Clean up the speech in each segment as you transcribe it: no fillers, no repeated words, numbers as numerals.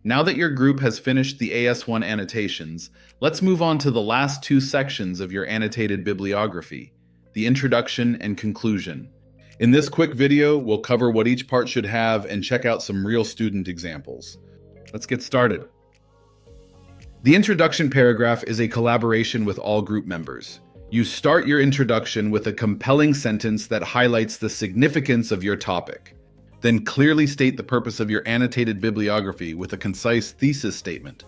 Now that your group has finished the AS1 annotations, let's move on to the last two sections of your annotated bibliography, the introduction and conclusion. In this quick video, we'll cover what each part should have and check out some real student examples. Let's get started. The introduction paragraph is a collaboration with all group members. You start your introduction with a compelling sentence that highlights the significance of your topic. Then clearly state the purpose of your annotated bibliography with a concise thesis statement.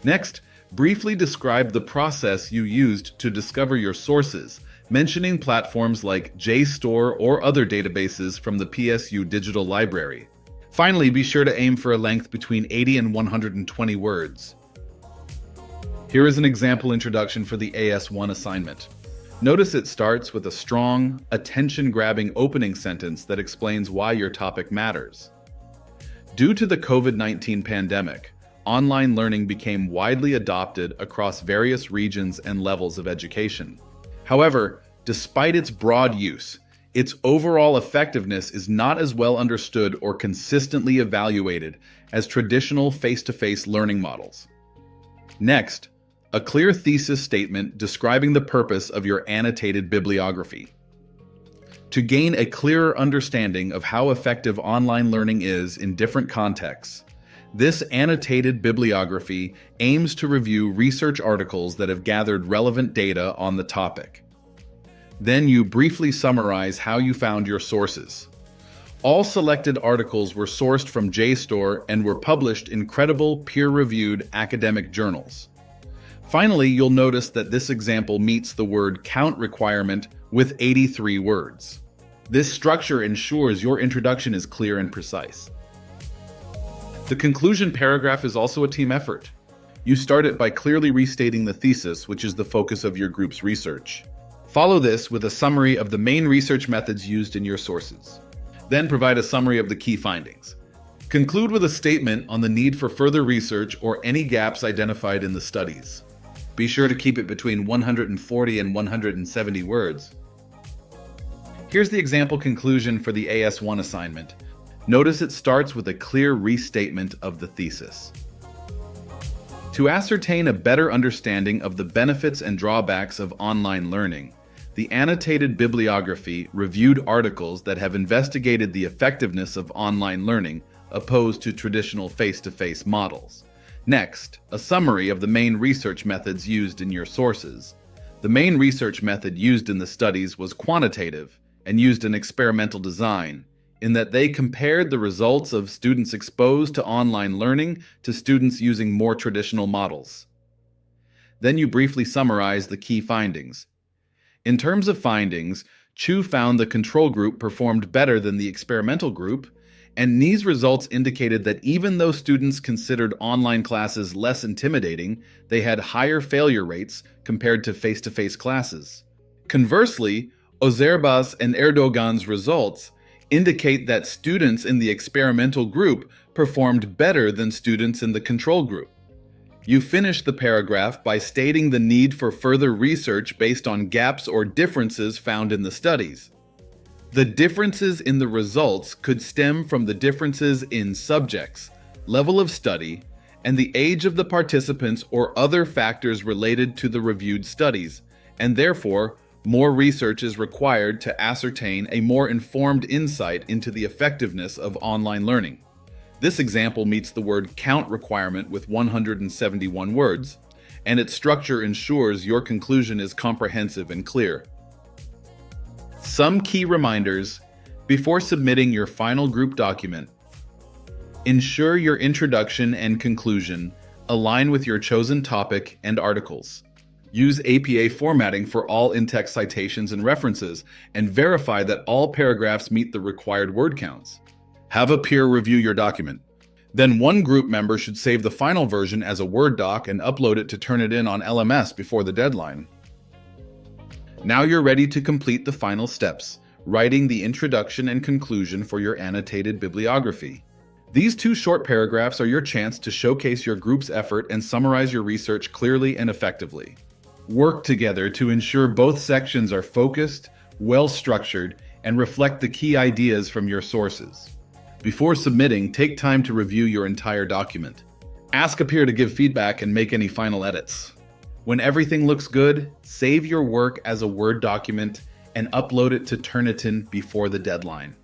Next, briefly describe the process you used to discover your sources, mentioning platforms like JSTOR or other databases from the PSU Digital Library. Finally, be sure to aim for a length between 80 and 120 words. Here is an example introduction for the AS1 assignment. Notice it starts with a strong, attention-grabbing opening sentence that explains why your topic matters. Due to the COVID-19 pandemic, online learning became widely adopted across various regions and levels of education. However, despite its broad use, its overall effectiveness is not as well understood or consistently evaluated as traditional face-to-face learning models. Next, a clear thesis statement describing the purpose of your annotated bibliography. To gain a clearer understanding of how effective online learning is in different contexts, this annotated bibliography aims to review research articles that have gathered relevant data on the topic. Then you briefly summarize how you found your sources. All selected articles were sourced from JSTOR and were published in credible, peer-reviewed academic journals. Finally, you'll notice that this example meets the word count requirement with 83 words. This structure ensures your introduction is clear and precise. The conclusion paragraph is also a team effort. You start it by clearly restating the thesis, which is the focus of your group's research. Follow this with a summary of the main research methods used in your sources. Then provide a summary of the key findings. Conclude with a statement on the need for further research or any gaps identified in the studies. Be sure to keep it between 140 and 170 words. Here's the example conclusion for the AS1 assignment. Notice it starts with a clear restatement of the thesis. To ascertain a better understanding of the benefits and drawbacks of online learning, the annotated bibliography reviewed articles that have investigated the effectiveness of online learning opposed to traditional face-to-face models. Next, a summary of the main research methods used in your sources. The main research method used in the studies was quantitative and used an experimental design, in that they compared the results of students exposed to online learning to students using more traditional models. Then you briefly summarize the key findings. In terms of findings, Chu found the control group performed better than the experimental group, and these results indicated that even though students considered online classes less intimidating, they had higher failure rates compared to face-to-face classes. Conversely, Ozerbas and Erdogan's results indicate that students in the experimental group performed better than students in the control group. You finish the paragraph by stating the need for further research based on gaps or differences found in the studies. The differences in the results could stem from the differences in subjects, level of study, and the age of the participants or other factors related to the reviewed studies, and therefore, more research is required to ascertain a more informed insight into the effectiveness of online learning. This example meets the word count requirement with 171 words, and its structure ensures your conclusion is comprehensive and clear. Some key reminders before submitting your final group document. Ensure your introduction and conclusion align with your chosen topic and articles. Use APA formatting for all in-text citations and references, and verify that all paragraphs meet the required word counts. Have a peer review your document. Then one group member should save the final version as a Word doc and upload it to turn it in on LMS before the deadline. Now you're ready to complete the final steps, writing the introduction and conclusion for your annotated bibliography. These two short paragraphs are your chance to showcase your group's effort and summarize your research clearly and effectively. Work together to ensure both sections are focused, well-structured, and reflect the key ideas from your sources. Before submitting, take time to review your entire document. Ask a peer to give feedback and make any final edits. When everything looks good, save your work as a Word document and upload it to Turnitin before the deadline.